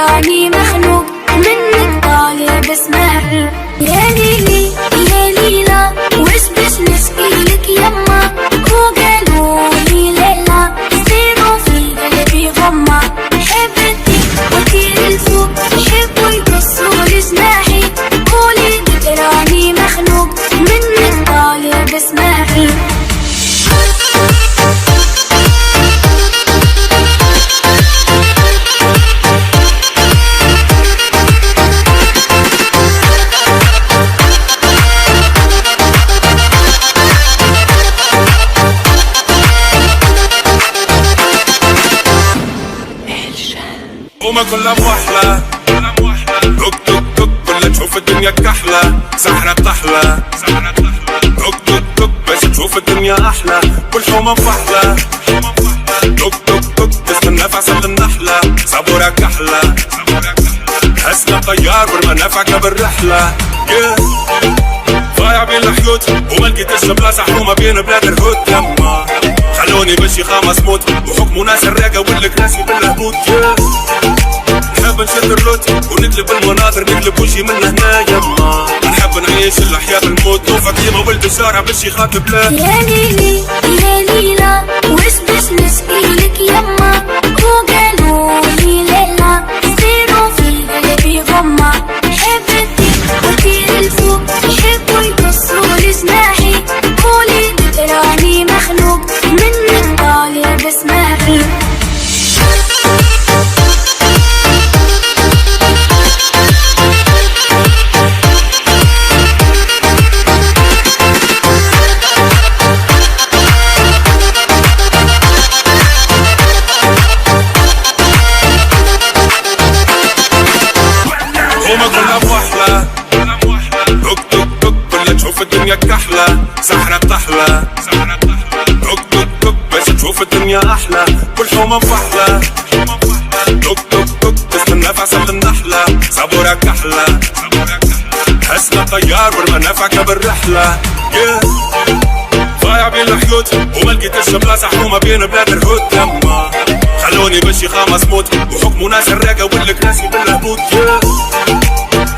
تراني مخنوق منك طالب اسمع. يا ليلي يا ليلى وش بش نشكيلك يما، وقالولي ليلى صيروا في قلبي غمة. حبتي وكيل الفوق يحبوا يقصوا لجناحي، قولي تراني مخنوق منك طالب اسمعي. وما كلها بوحلة توك توك توك كلها تشوف الدنيا كحلة، سحرة طحلة توك توك توك باش تشوف الدنيا أحلى، كل حومة مفحلة توك توك توك تستنى في عسل النحلة، صبورة كحلة حسنا طيار والمنافعك بالرحلة. ضايع بين الحيوت وما لقيتش بلاصة حرومة بين بلاد الهود. يما خلوني بشي خامس موت وحكموا ناس الراقة والكراسي بالهبوط. نحب نشد الروت ونقلب المناظر، نقلب وجهي من هنا. يما نحب نعيش الأحياء بالموت، نوفى كيما ولد الشارع باش يخاطب لا. يا ليلي يا ليلى وش باش نشكيلك يما، وقالولي ليلى صيروا في قلبي غمة. حبتي وكيل الفوق يحبوا يقصوا لجناحي، قولي تراني مخنوق منك طالب اسمعي. وما كلها بوحلة توك توك توك كلها تشوف الدنيا كحلة، سحرة طحلة توك توك توك باش تشوف الدنيا أحلى، كل حومة مفحلة توك توك توك تستنى في عسل النحلة، صبورة كحلة حسنا طيار والمنافعك بالرحلة. ضايع بين الحيوت وما لقيتش بلاصة حرومة بين بلاد الهود. يما خلوني بشي خامس موت وحكموا ناس الراقة والكراسي بالهبوط.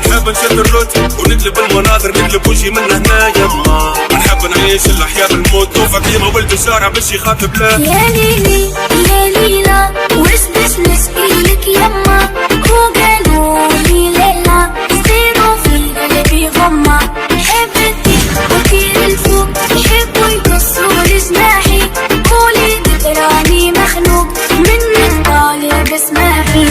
نحب نشد الروت ونقلب المناظر، نقلب وجهي من هنا. يما نحب نعيش الأحياء بالموت، نوفى كيما ولد الشارع باش يخاطب لا. يا ليلي يا ليلى وش باش نشكيلك يما، وقالولي ليلى صيروا في قلبي غمة. حبتي وكيل الفوق يحبوا يقصوا لجناحي، قولي تراني مخنوق منك طالب اسمعي.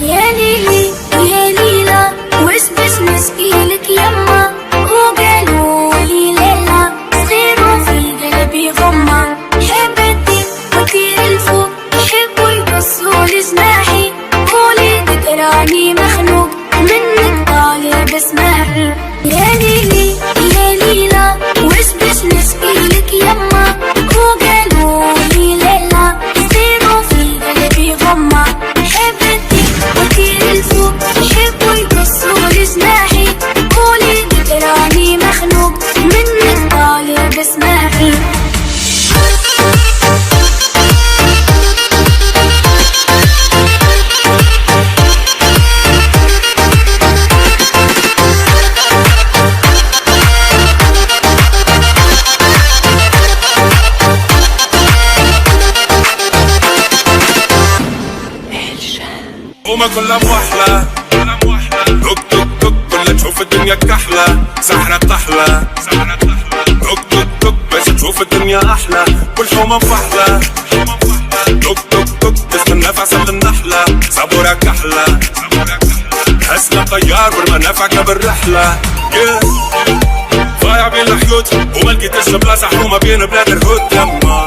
يا ليلي يا ليلى وش باش نشكيلك يما، وقالولي ليلى صيروا في قلبي غمة. حبتي وكيل الفوق يحبوا يقصوا لجناحي، قولي تراني مخنوق منك طالب اسمعي. يا ليلي يا ليلى وش باش نشكيلك يما، وقالولي ليلى صيروا في قلبي غمة. حبتي وكيل الفوق يحبوا يقصوا لجناحي، قولي تراني مخنوق منك طالب اسمعي. وما كلها بوحلة توك توك توك كلها تشوف الدنيا كحلة، سحرة طحلة توك توك توك باش تشوف الدنيا أحلى، كل حومة مفحلة توك توك توك تستنى في عسل النحلة، صبورة كحلة حسنا طيار والمنافعك بالرحلة. ضايع بين الحيوت وما لقيتش بلاصة حرومة بين بلاد الهود. يما